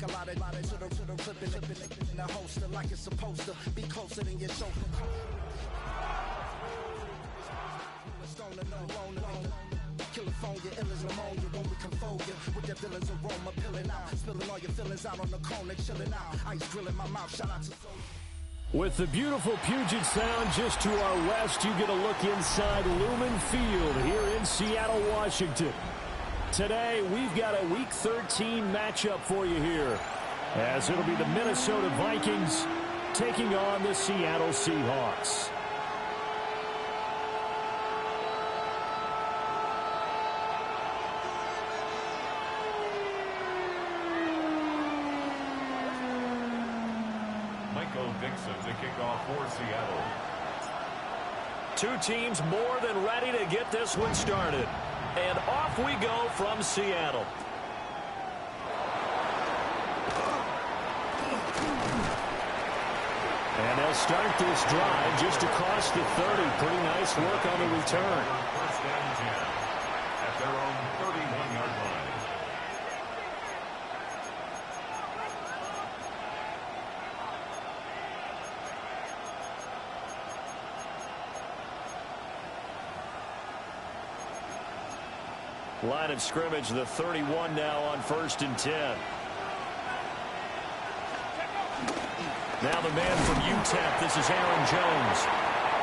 a lot of to the clipping in the holster like it's supposed to be closer than your shoulder. California, ill as pneumonia when we confold you with the villain's aroma, peeling out, spilling all your feelings out on the corner, chilling out, ice drilling my mouth, shout out to With the beautiful Puget Sound just to our west, you get a look inside Lumen Field here in Seattle, Washington. Today, we've got a Week 13 matchup for you here, as it'll be the Minnesota Vikings taking on the Seattle Seahawks. The kickoff for Seattle. Two teams more than ready to get this one started. And off we go from Seattle. And they'll start this drive just across the 30. Pretty nice work on the return. First down 10 at their own 31-yard line. Line of scrimmage, the 31 now on 1st and 10. Now the man from UTEP, this is Aaron Jones.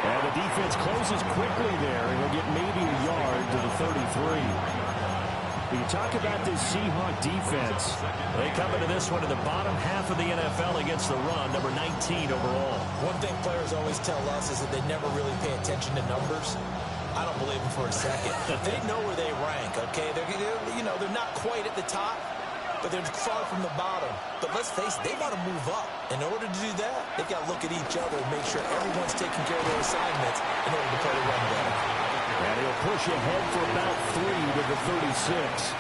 And the defense closes quickly there, and he'll get maybe a yard to the 33. You talk about this Seahawk defense. They come into this one in the bottom half of the NFL against the run, number 19 overall. One thing players always tell us is that they never really pay attention to numbers. I don't believe them for a second. They know where they rank, okay? They're not quite at the top, but they're far from the bottom. But let's face it, they want to move up. In order to do that, they've got to look at each other and make sure everyone's taking care of their assignments in order to play the run better. And he'll push ahead for about 3 to the 36.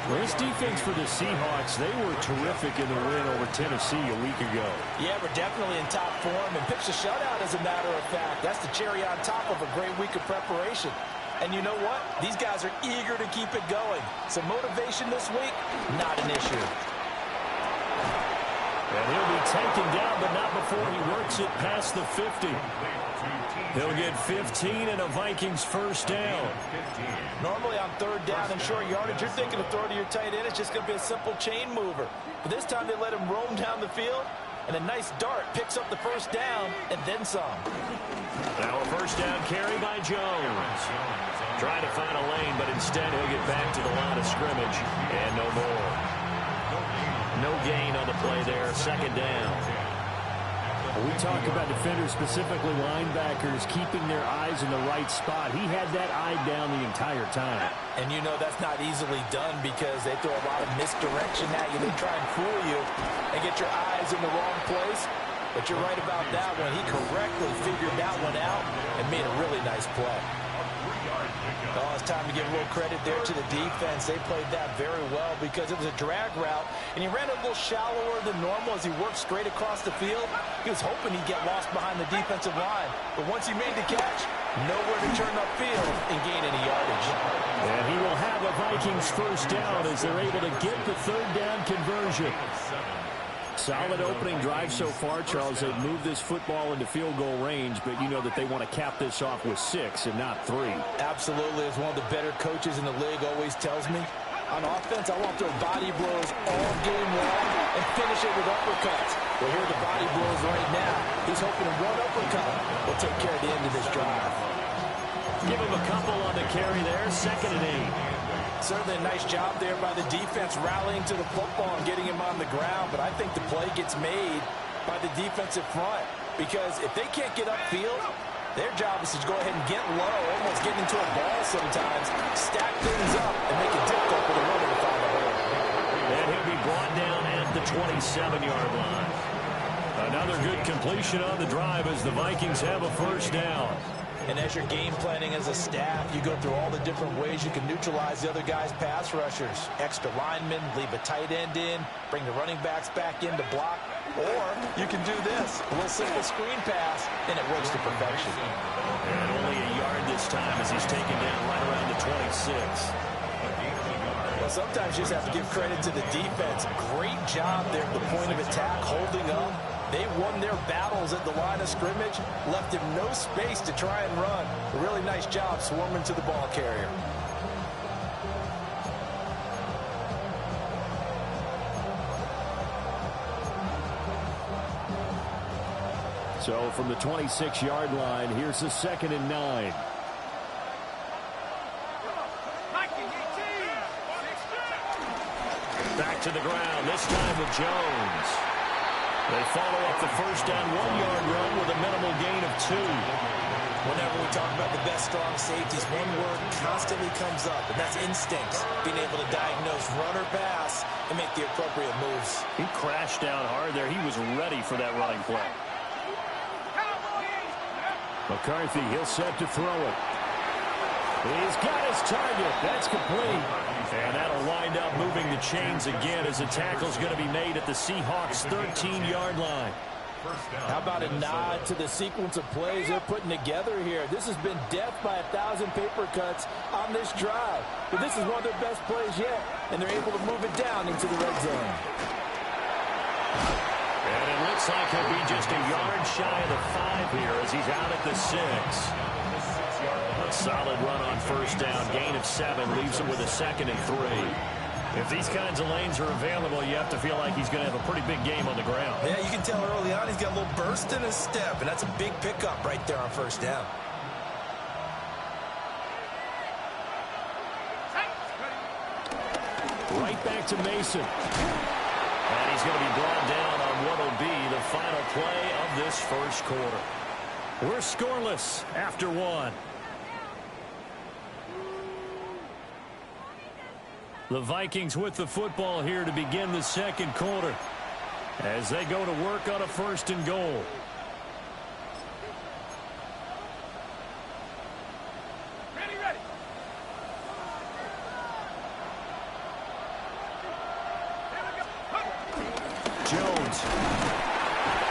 Well, this defense for the Seahawks, they were terrific in the win over Tennessee a week ago. Yeah, we're definitely in top form and pitched a shutout, as a matter of fact. That's the cherry on top of a great week of preparation. And you know what? These guys are eager to keep it going. So motivation this week, not an issue. And he'll be taken down, but not before he works it past the 50. He'll get 15 and a Vikings first down. Normally on 3rd down and short yardage, you're thinking to throw to your tight end. It's just going to be a simple chain mover. But this time they let him roam down the field, and a nice dart picks up the first down and then some. Now a first down carry by Jones. Trying to find a lane, but instead he'll get back to the line of scrimmage. And no more. No gain on the play there. 2nd down. We talk about defenders, specifically linebackers, keeping their eyes in the right spot. He had that eye down the entire time. And you know that's not easily done because they throw a lot of misdirection at you. They try and fool you and get your eyes in the wrong place. But you're right about that one. He correctly figured that one out and made a really nice play. Oh, it's time to give a little credit there to the defense. They played that very well because it was a drag route, and he ran a little shallower than normal as he worked straight across the field. He was hoping he'd get lost behind the defensive line, but once he made the catch, nowhere to turn upfield and gain any yardage. And he will have a Vikings first down as they're able to get the 3rd down conversion. Solid opening drive so far, Charles. They've moved this football into field goal range, but you know that they want to cap this off with 6 and not 3. Absolutely. As one of the better coaches in the league always tells me, on offense, I want to throw body blows all game long and finish it with uppercuts. Well, here are the body blows right now. He's hoping one uppercut will take care of the end of this drive. Give him a couple on the carry there. 2nd and 8. Certainly a nice job there by the defense rallying to the football and getting him on the ground, but I think the play gets made by the defensive front because if they can't get upfield, their job is to go ahead and get low, almost get into a ball sometimes, stack things up, and make it difficult for the runner to find a hole. And he'll be brought down at the 27-yard line. Another good completion on the drive as the Vikings have a first down. And as you're game planning as a staff, you go through all the different ways you can neutralize the other guy's pass rushers. Extra linemen, leave a tight end in, bring the running backs back in to block. Or you can do this, a little simple screen pass, and it works to perfection. And only a yard this time as he's taken down right around the 26. Well, sometimes you just have to give credit to the defense. Great job there at the point of attack, holding up. They won their battles at the line of scrimmage, left him no space to try and run. A really nice job swarming to the ball carrier. So from the 26-yard line, here's the 2nd and 9. Back to the ground, this time with Jones. They follow up the first down 1-yard run with a minimal gain of 2. Whenever we talk about the best strong safeties, one word constantly comes up, and that's instincts. Being able to diagnose run or pass and make the appropriate moves. He crashed down hard there. He was ready for that running play. McCarthy, he'll set to throw it. He's got his target. That's complete. And that'll wind up moving the chains again as the tackle's going to be made at the Seahawks' 13-yard line. How about a nod to the sequence of plays they're putting together here? This has been death by 1,000 paper cuts on this drive. But this is one of their best plays yet, and they're able to move it down into the red zone. And it looks like he'll be just a yard shy of the 5 here as he's out at the 6. A solid run on first down. Gain of 7 leaves him with a 2nd and 3. If these kinds of lanes are available, you have to feel like he's going to have a pretty big game on the ground. Yeah, you can tell early on he's got a little burst in his step, and that's a big pickup right there on first down. Right back to Mason. And he's going to be brought down on what will be the final play of this first quarter. We're scoreless after 1. The Vikings with the football here to begin the second quarter as they go to work on a 1st and goal. Ready. Jones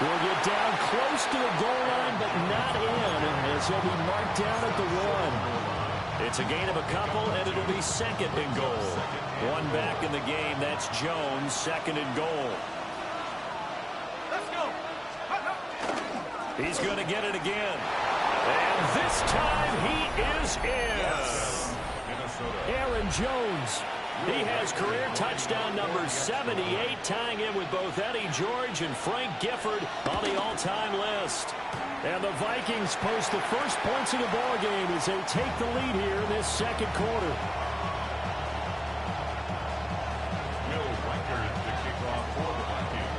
will get down close to the goal line, but not in, as he'll be marked down at the 1. It's a gain of a couple, and it'll be 2nd and goal. 1 back in the game. That's Jones, 2nd and goal. Let's go. He's going to get it again. And this time he is in. Aaron Jones. He has career touchdown number 78, tying in with both Eddie George and Frank Gifford on the all-time list. And the Vikings post the first points of the ball game as they take the lead here in this second quarter.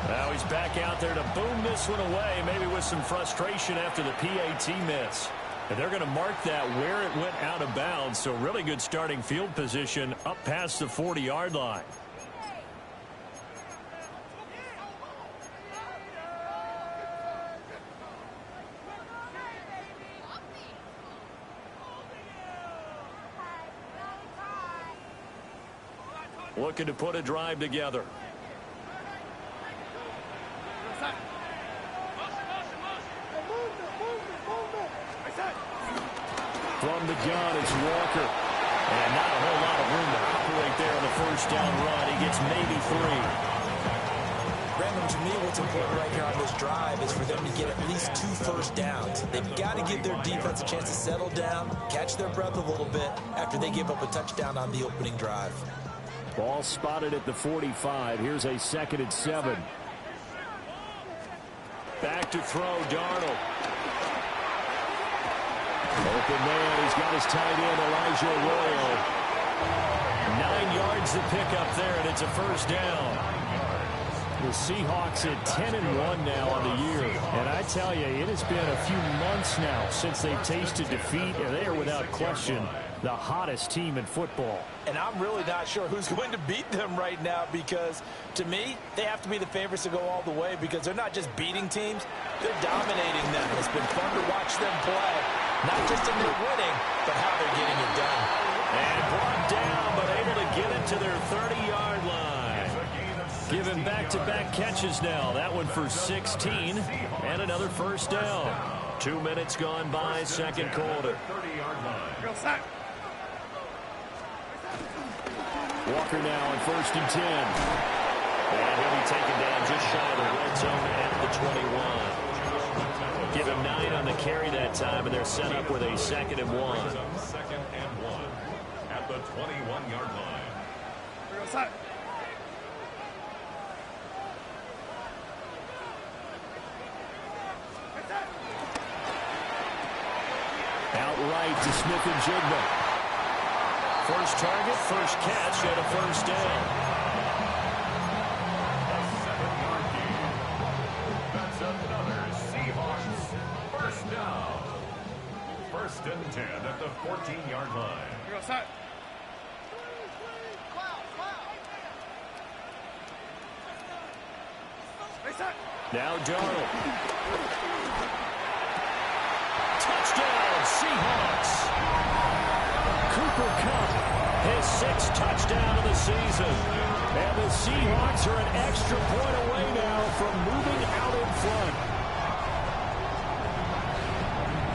Now he's back out there to boom this one away, maybe with some frustration after the PAT miss. And they're going to mark that where it went out of bounds, so really good starting field position up past the 40-yard line. Looking to put a drive together. From the gun, it's Walker. And not a whole lot of room to operate there on the first down run. He gets maybe 3. Brandon, to me, what's important right here on this drive is for them to get at least 2 first downs. They've got to give their defense a chance to settle down, catch their breath a little bit after they give up a touchdown on the opening drive. Ball spotted at the 45. Here's a 2nd and 7. Back to throw, Darnold. Open man, he's got his tight end, Elijah Arroyo. 9 yards to pick up there, and it's a first down. The Seahawks at 10-1 now on the year. And I tell you, it has been a few months now since they've tasted defeat, and they are without question the hottest team in football. And I'm really not sure who's going to beat them right now because, to me, they have to be the favorites to go all the way because they're not just beating teams, they're dominating them. It's been fun to watch them play, not just in their winning, but how they're getting it done. And brought down, but able to get it to their 30-yard line. Giving back-to-back catches now. That one for 16, and another first down. 2 minutes gone by, second quarter. Walker now on 1st and 10. And he'll be taken down just shy of the red zone at the 21. Give him 9 on the carry that time, and they're set up with a 2nd and 1. 2nd and 1 at the 21-yard line. Outright to Smith-Njigba. First target, first catch, and a 1st down. A 7-yard gain. That's another Seahawks first down. 1st and 10 at the 14-yard line. Now Darnold. Touchdown, Seahawks. Cooper Kupp, his 6th touchdown of the season. And the Seahawks are an extra point away now from moving out in front.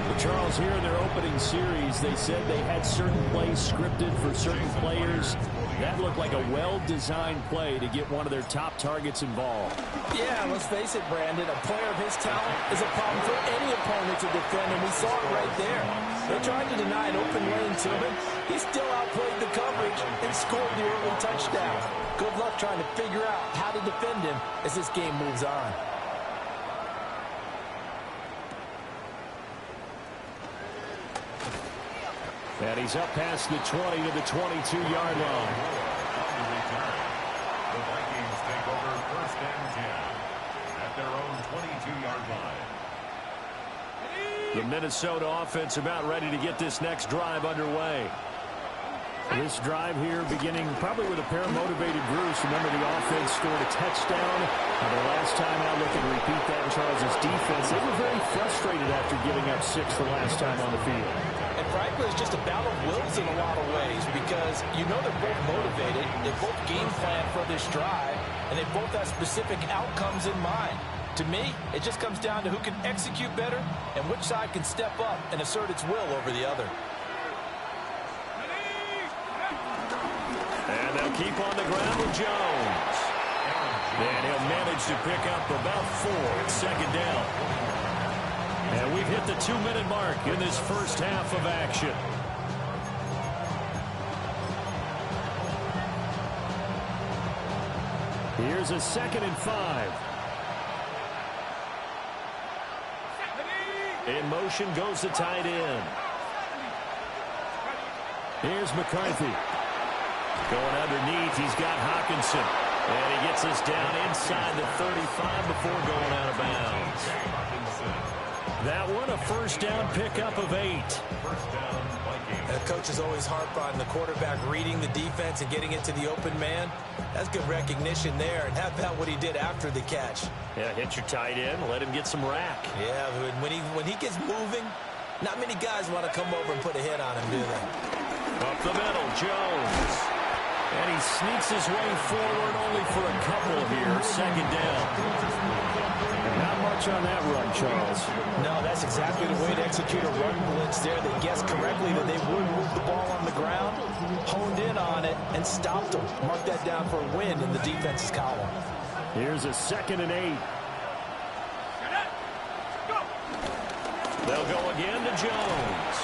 But Charles, here in their opening series, they said they had certain plays scripted for certain players. That looked like a well-designed play to get one of their top targets involved. Yeah, let's face it, Brandon. A player of his talent is a problem for any opponent to defend, and we saw it right there. They tried to deny an open lane to him. He still outplayed the coverage and scored the early touchdown. Good luck trying to figure out how to defend him as this game moves on. And he's up past the 20 to the 22-yard line. The Vikings take over 1st and 10 at their own 22-yard line. The Minnesota offense about ready to get this next drive underway. This drive here beginning probably with a pair of motivated Bruce. Remember, the offense scored a touchdown. The last time out, look and repeat that in Charles' defense. They were very frustrated after giving up 6 the last time on the field. And frankly, it's just a battle of wills in a lot of ways because you know they're both motivated. They both game plan for this drive, and they both have specific outcomes in mind. To me, it just comes down to who can execute better and which side can step up and assert its will over the other. And they'll keep on the ground with Jones. And he'll manage to pick up about 4 at 2nd down. And we've hit the 2-minute mark in this first half of action. Here's a 2nd and 5. In motion goes the tight end. Here's McCarthy. Going underneath, he's got Hawkinson. And he gets us down inside the 35 before going out of bounds. That one, a 1st down pickup of 8. And coaches always harp on the quarterback reading the defense and getting it to the open man. That's good recognition there. And how about what he did after the catch? Yeah, hit your tight end, let him get some rack. Yeah, when he gets moving, not many guys want to come over and put a hit on him, do they? Up the middle, Jones. And he sneaks his way forward only for a couple here. 2nd down. Not much on that run, Charles. No, that's exactly the way to execute a run blitz there. They guessed correctly that they would move the ball on the ground, honed in on it, and stopped them. Mark that down for a win in the defense's column. Here's a 2nd and 8. They'll go again to Jones.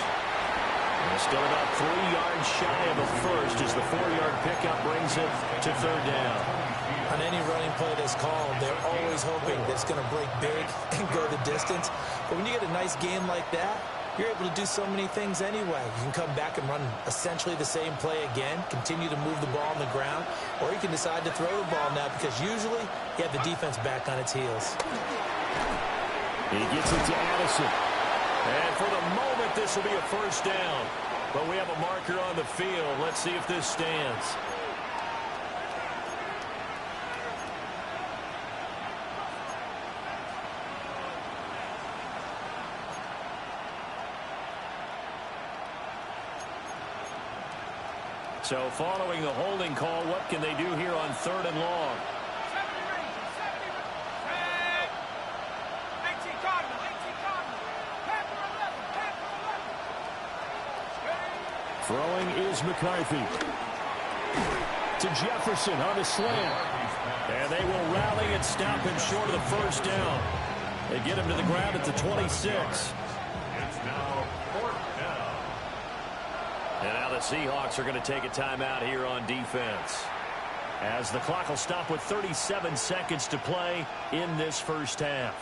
Still about 3 yards shy of a first as the 4-yard pickup brings it to 3rd down. On any running play that's called, they're always hoping that it's going to break big and go the distance. But when you get a nice game like that, you're able to do so many things anyway. You can come back and run essentially the same play again, continue to move the ball on the ground, or you can decide to throw the ball now because usually you have the defense back on its heels. He gets it to Addison. And for the moment, this will be a 1st down. But we have a marker on the field. Let's see if this stands. So following the holding call, what can they do here on 3rd and long? Throwing is McCarthy. to Jefferson on the slant. And they will rally and stop him short of the first down. They get him to the ground at the 26. It's now 4th down. And now the Seahawks are going to take a timeout here on defense, as the clock will stop with 37 seconds to play in this first half.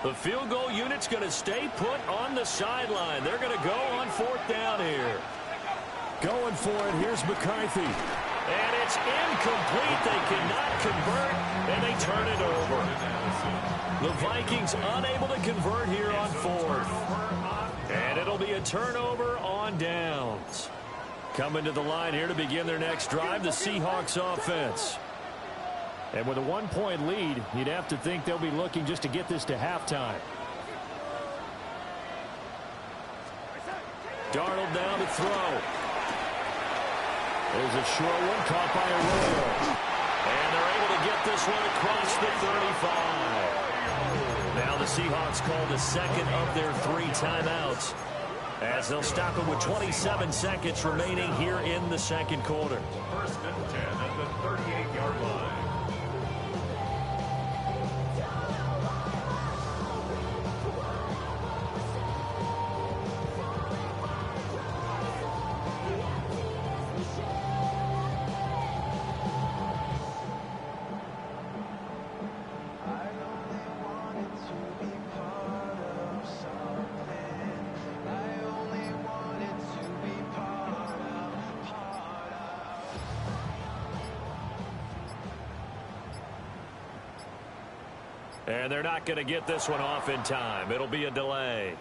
The field goal unit's going to stay put on the sideline. They're going to go on 4th down here. Going for it. Here's McCarthy. And it's incomplete. They cannot convert, and they turn it over. The Vikings unable to convert here on 4th. And it'll be a turnover on downs. Coming to the line here to begin their next drive, the Seahawks offense. And with a 1-point lead, you'd have to think they'll be looking just to get this to halftime. Darnold now to throw. There's a short one caught by Arroyo. And they're able to get this one across the 35. Now the Seahawks call the second of their 3 timeouts, as they'll stop it with 27 seconds remaining here in the second quarter. 1st and 10 at the 38-yard line. And they're not going to get this one off in time. It'll be a delay.